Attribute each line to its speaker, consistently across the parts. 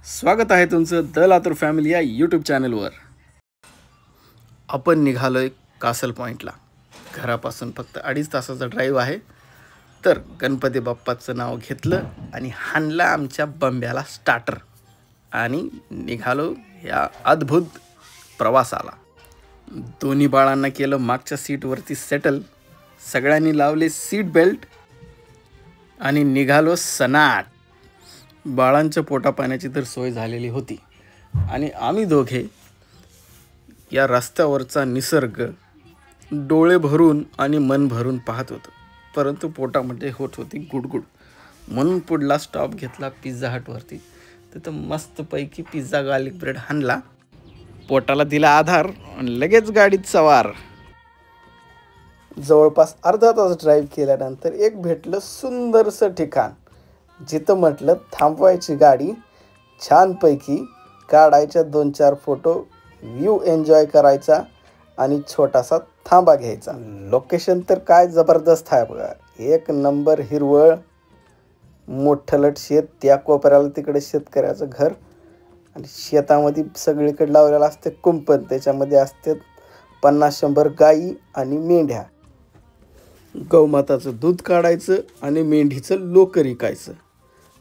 Speaker 1: स्वागत आहे तुमचं द लातूर फॅमिली या यूट्यूब चॅनलवर। आपण निघालोय कासल पॉइंटला। घरापासून फक्त 2.5 तासाचा ड्राईव्ह आहे। तर गणपती बाप्पाचं नाव घेतलं आणि हाणला आमच्या बंब्याला स्टार्टर आणि निघालो या अद्भुत प्रवासाला। दोन्ही बाळांना केलं मागच्या सीटवरती सेटल, सगळ्यांनी लावले सीट बेल्ट आणि निघालो सनाट। बाळांच्या पोटापाण्याची तर सोय झालेली होती आणि आम्ही दोघे या रस्त्यावरचा निसर्ग डोळे भरून आणि मन भरून पाहत होतो, परंतु पोटामध्ये होत होती गुडगुड। म्हणून पुढला स्टॉप घेतला पिझ्झा हटवरती। तिथं मस्तपैकी पिझ्झा गार्लिक ब्रेड हाणला, पोटाला दिला आधार आणि लगेच गाडीत सवार। जवळपास अर्धा तास ड्राईव्ह केल्यानंतर एक भेटलं सुंदरसं ठिकाण, जिथं म्हटलं थांबवायची गाडी, छानपैकी काढायच्या 2-4 फोटो, व्ह्यू एन्जॉय करायचा आणि छोटासा थांबा घ्यायचा। लोकेशन तर काय जबरदस्त आहे बघा, एक नंबर हिरवळ, मोठलट शेत, त्या कोपऱ्याला तिकडे शेतकऱ्याचं घर आणि शेतामध्ये सगळीकडे लावलेलं असते कुंपण, त्याच्यामध्ये असते 50-100 गाई आणि मेंढ्या। गौमाताचं दूध काढायचं आणि मेंढीचं लोकर विकायचं,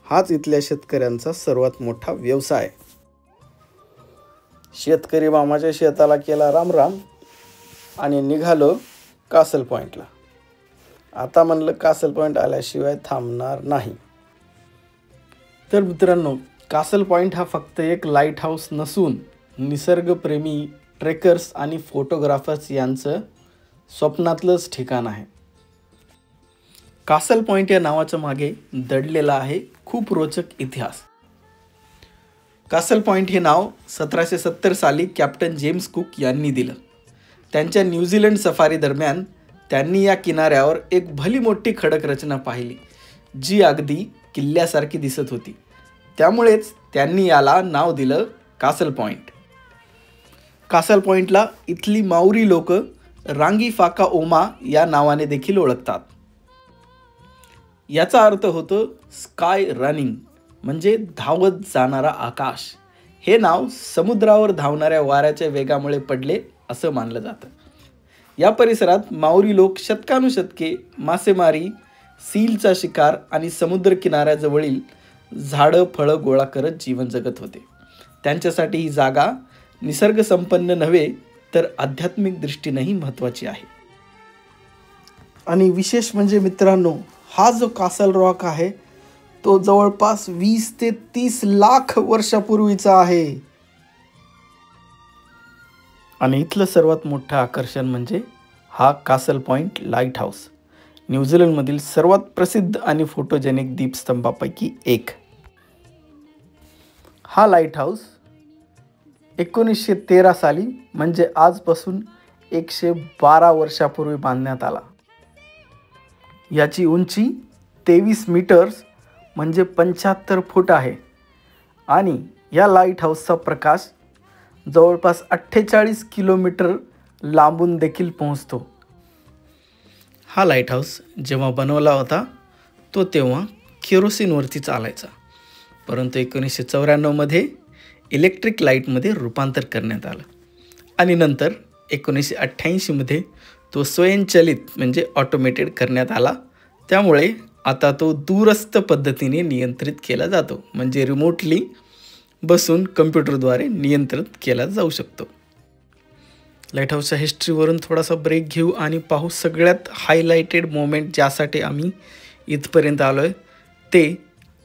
Speaker 1: हाच इथल्या शेतकऱ्यांचा सर्वात मोठा व्यवसाय। शेतकरी मामाच्या शेताला केला रामराम आणि निघालो कासल पॉइंटला। आता म्हणलं कासल पॉइंट आल्याशिवाय थांबणार नाही। तर मित्रांनो, कासल पॉइंट हा फक्त एक लाईट हाऊस नसून निसर्गप्रेमी ट्रेकर्स आणि फोटोग्राफर्स यांचं स्वप्नातलंच ठिकाण आहे। कासल पॉइंट या नावाच्या मागे दडलेला आहे खूप रोचक इतिहास। कासल पॉइंट हे नाव 1770 साली कॅप्टन जेम्स कुक यांनी दिलं। त्यांच्या न्यूझीलंड सफारी दरम्यान त्यांनी या किनाऱ्यावर एक भली मोठी खडक रचना पाहिली, जी अगदी किल्ल्यासारखी दिसत होती। त्यामुळेच त्यांनी याला नाव दिलं कासल पॉइंट। कासल पॉइंटला इथली माउरी लोक रांगी फाका ओमा या नावाने देखील ओळखतात। याचा अर्थ होतो स्काय रनिंग, म्हणजे धावत जाणारा आकाश। हे नाव समुद्रावर धावणाऱ्या वाऱ्याच्या वेगामुळे पडले असं मानलं जातं। या परिसरात माउरी लोक शतकानुशतके मासेमारी, सीलचा शिकार आणि समुद्र किनाऱ्याजवळील झाडं फळं गोळा करत जीवन जगत होते। त्यांच्यासाठी ही जागा निसर्गसंपन्न नव्हे तर आध्यात्मिक दृष्टीनेही महत्त्वाची आहे। आणि विशेष म्हणजे मित्रांनो, हा जो कासल रॉक आहे तो जवळपास 20 ते 30 लाख वर्षापूर्वीचा आहे। आणि इथलं सर्वात मोठं आकर्षण म्हणजे हा कासल पॉइंट लाईट हाऊस, न्यूझीलंडमधील सर्वात प्रसिद्ध आणि फोटोजेनिक दीपस्तंभापैकी एक। हा लाईट हाऊस 1913 साली म्हणजे आजपासून 112 वर्षापूर्वी बांधण्यात आला। याची उंची 23 मीटर्स म्हणजे 75 फूट आहे आणि या लाईट हाऊसचा प्रकाश जवळपास 48 किलोमीटर लांबून देखील पोहोचतो। हा लाईट हाऊस जेव्हा बनवला होता तो तेव्हा केरोसिनवरती चालायचा, परंतु 1994 मध्ये इलेक्ट्रिक लाईटमध्ये रूपांतर करण्यात आलं आणि नंतर 1988 मध्ये तो स्वयंचलित म्हणजे ऑटोमेटेड करण्यात आला। त्यामुळे आता तो दूरस्थ पद्धतीने नियंत्रित केला जातो, म्हणजे रिमोटली बसून कम्प्युटरद्वारे नियंत्रित केला जाऊ शकतो। लाईट हाऊसच्या हिस्ट्रीवरून थोडासा ब्रेक घेऊ आणि पाहू सगळ्यात हायलाइटेड मोमेंट, ज्यासाठी आम्ही इथपर्यंत आलो आहे, ते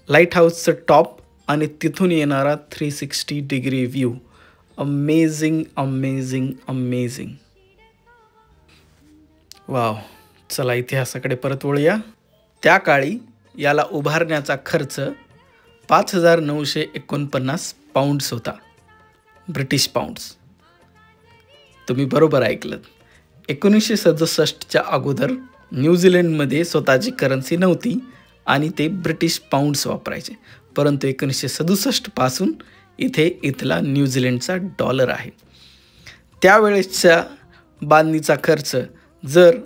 Speaker 1: लाईट हाऊसचं टॉप आणि तिथून येणारा 360 degree view. Amazing amazing amazing, wow. चला इतिहासाकडे परत वळूया। त्या काळी याला उभारण्याचा खर्च 5,949 पाऊंड्स होता, ब्रिटिश पाऊंड्स। तुम्ही बरोबर ऐकलं। 1967च्या अगोदर न्यूझीलंडमध्ये स्वतःची करन्सी नव्हती आणि ते ब्रिटिश पाऊंड्स वापरायचे, परंतु 1967 पासून इथे इथला न्यूझीलंडचा डॉलर आहे। त्यावेळेसच्या बांधणीचा खर्च जर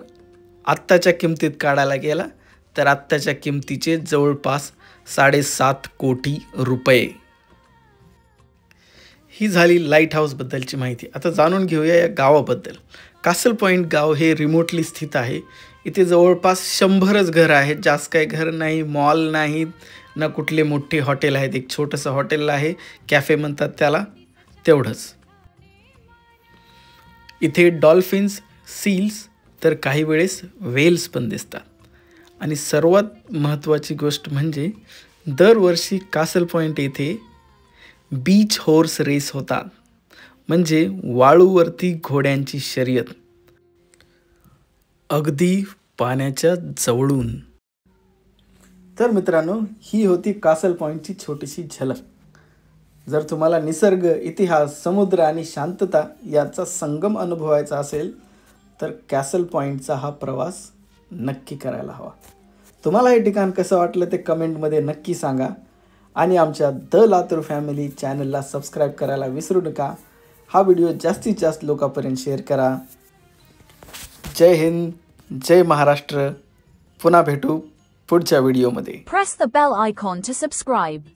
Speaker 1: आत्ताच्या किमतीत काढायला गेला तर आत्ताच्या किमतीचे जवळपास 7.5 कोटी रुपये। ही झाली लाईट हाऊसबद्दलची माहिती. आता जाणून घेऊया या गावाबद्दल. कासल पॉईंट गाव हे रिमोटली स्थित आहे. इथे जवळपास 100च घरं आहेत. जास्त काही घर नाही, मॉल नाहीत, ना कुठले मोठे हॉटेल आहेत. एक छोटंसं हॉटेल आहे, कॅफे म्हणतात त्याला, तेवढंच. इथे डॉल्फिन्स, सील्स तर काही वेळेस व्हेल्स पण दिसतात. आणि सर्वात महत्त्वाची गोष्ट म्हणजे दरवर्षी कासल पॉईंट येथे बीच हॉर्स रेस होतात, म्हणजे वाळूवरती घोड्यांची शर्यत, अगदी पाण्याच्या जवळून. तर मित्रांनो, ही होती कासल पॉईंटची छोटीशी झलक. जर तुम्हाला निसर्ग, इतिहास, समुद्र आणि शांतता याचा संगम अनुभवायचा असेल तर कॅसल पॉईंटचा हा प्रवास नक्की करायला हवा. तुम्हाला हे ठिकाण कसं वाटलं ते कमेंटमध्ये नक्की सांगा. आणि आमच्या द लातूर फॅमिली चॅनलला सबस्क्राईब करायला विसरू नका. हा व्हिडिओ जास्तीत जास्त लोकांपर्यंत शेअर करा. जय हिंद, जय महाराष्ट्र. पुन्हा भेटू पुढच्या व्हिडिओमध्ये.
Speaker 2: Press the bell icon to subscribe.